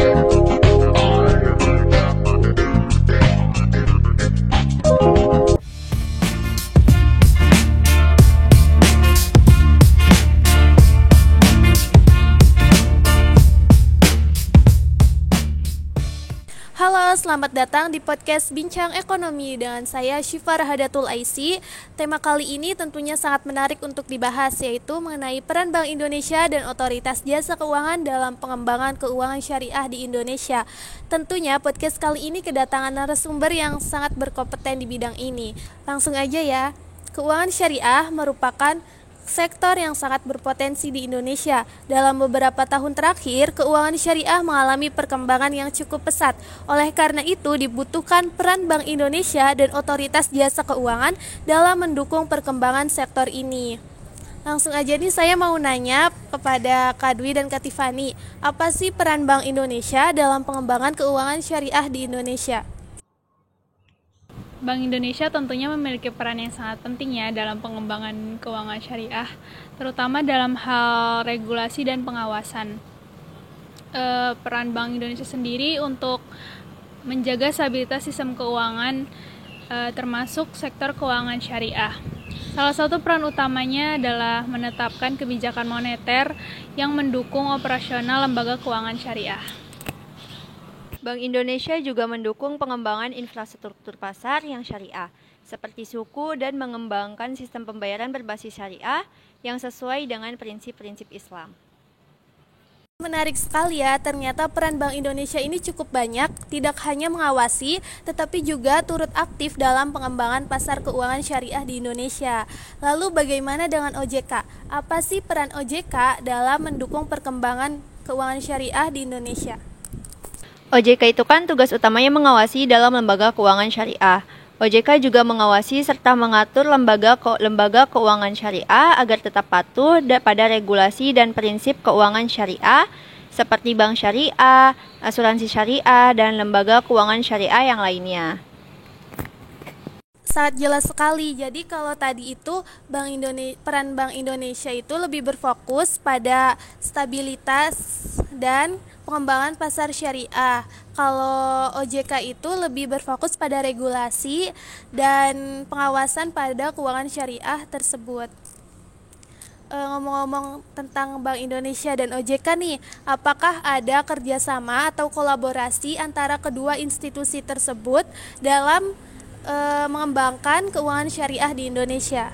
Halo, selamat datang di podcast Bincang Ekonomi dengan saya Syifa Rahadatul Aisy. Tema kali ini tentunya sangat menarik untuk dibahas, yaitu mengenai peran Bank Indonesia dan Otoritas Jasa Keuangan dalam pengembangan keuangan syariah di Indonesia. Tentunya podcast kali ini kedatangan narasumber yang sangat berkompeten di bidang ini. Langsung aja ya. Keuangan syariah merupakan sektor yang sangat berpotensi di Indonesia. Dalam beberapa tahun terakhir, keuangan syariah mengalami perkembangan yang cukup pesat. Oleh karena itu, dibutuhkan peran Bank Indonesia dan Otoritas Jasa Keuangan dalam mendukung perkembangan sektor ini. Langsung aja nih, saya mau nanya kepada Kak Dwi dan Kak Tiffany, apa sih peran Bank Indonesia dalam pengembangan keuangan syariah di Indonesia? Bank Indonesia tentunya memiliki peran yang sangat penting ya dalam pengembangan keuangan syariah, terutama dalam hal regulasi dan pengawasan. Peran Bank Indonesia sendiri untuk menjaga stabilitas sistem keuangan, termasuk sektor keuangan syariah. Salah satu peran utamanya adalah menetapkan kebijakan moneter yang mendukung operasional lembaga keuangan syariah. Bank Indonesia juga mendukung pengembangan infrastruktur pasar yang syariah, seperti suku dan mengembangkan sistem pembayaran berbasis syariah yang sesuai dengan prinsip-prinsip Islam. Menarik sekali ya, ternyata peran Bank Indonesia ini cukup banyak, tidak hanya mengawasi, tetapi juga turut aktif dalam pengembangan pasar keuangan syariah di Indonesia. Lalu bagaimana dengan OJK? Apa sih peran OJK dalam mendukung perkembangan keuangan syariah di Indonesia? OJK itu kan tugas utamanya mengawasi dalam lembaga keuangan syariah. OJK juga mengawasi serta mengatur lembaga keuangan syariah agar tetap patuh pada regulasi dan prinsip keuangan syariah seperti bank syariah, asuransi syariah, dan lembaga keuangan syariah yang lainnya. Sangat jelas sekali. Jadi kalau tadi itu peran Bank Indonesia itu lebih berfokus pada stabilitas dan pengembangan pasar syariah. Kalau OJK itu lebih berfokus pada regulasi dan pengawasan pada keuangan syariah tersebut. Ngomong-ngomong tentang Bank Indonesia dan OJK nih, apakah ada kerjasama atau kolaborasi antara kedua institusi tersebut dalam mengembangkan keuangan syariah di Indonesia?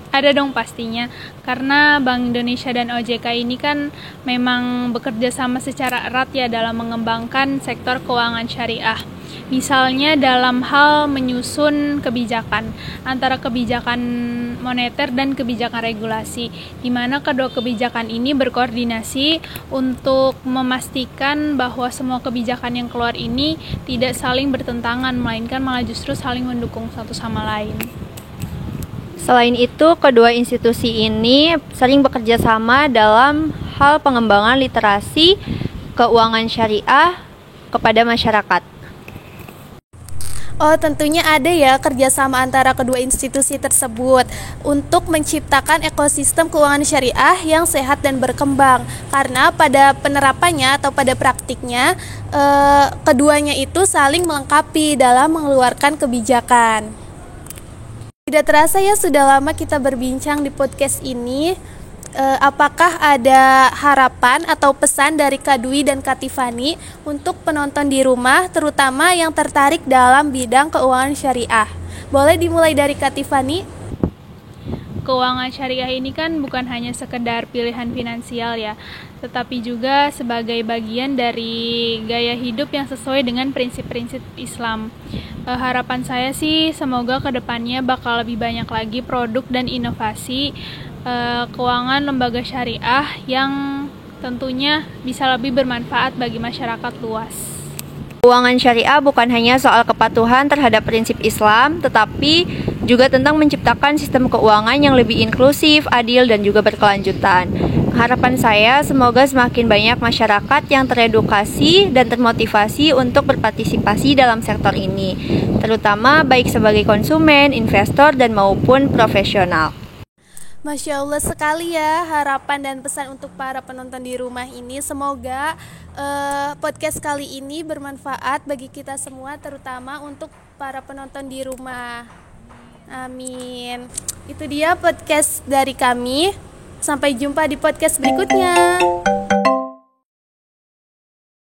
Ada dong pastinya, karena Bank Indonesia dan OJK ini kan memang bekerja sama secara erat ya dalam mengembangkan sektor keuangan syariah. Misalnya dalam hal menyusun kebijakan antara kebijakan moneter dan kebijakan regulasi, di mana kedua kebijakan ini berkoordinasi untuk memastikan bahwa semua kebijakan yang keluar ini tidak saling bertentangan, melainkan malah justru saling mendukung satu sama lain. Selain itu, kedua institusi ini sering bekerja sama dalam hal pengembangan literasi keuangan syariah kepada masyarakat. Oh, tentunya ada ya kerjasama antara kedua institusi tersebut untuk menciptakan ekosistem keuangan syariah yang sehat dan berkembang. Karena pada penerapannya atau pada praktiknya, keduanya itu saling melengkapi dalam mengeluarkan kebijakan. Tidak terasa ya, sudah lama kita berbincang di podcast ini. Apakah ada harapan atau pesan dari Kak Dwi dan Kak Tiffany untuk penonton di rumah, terutama yang tertarik dalam bidang keuangan syariah? Boleh dimulai dari Kak Tiffany? Keuangan syariah ini kan bukan hanya sekedar pilihan finansial ya, tetapi juga sebagai bagian dari gaya hidup yang sesuai dengan prinsip-prinsip Islam. Harapan saya sih semoga kedepannya bakal lebih banyak lagi produk dan inovasi keuangan lembaga syariah yang tentunya bisa lebih bermanfaat bagi masyarakat luas. Keuangan syariah bukan hanya soal kepatuhan terhadap prinsip Islam, tetapi juga tentang menciptakan sistem keuangan yang lebih inklusif, adil, dan juga berkelanjutan. Harapan saya semoga semakin banyak masyarakat yang teredukasi dan termotivasi untuk berpartisipasi dalam sektor ini, terutama baik sebagai konsumen, investor, dan maupun profesional. Masya Allah sekali ya harapan dan pesan untuk para penonton di rumah ini. Semoga podcast kali ini bermanfaat bagi kita semua, terutama untuk para penonton di rumah. Amin. Itu dia podcast dari kami. Sampai jumpa di podcast berikutnya.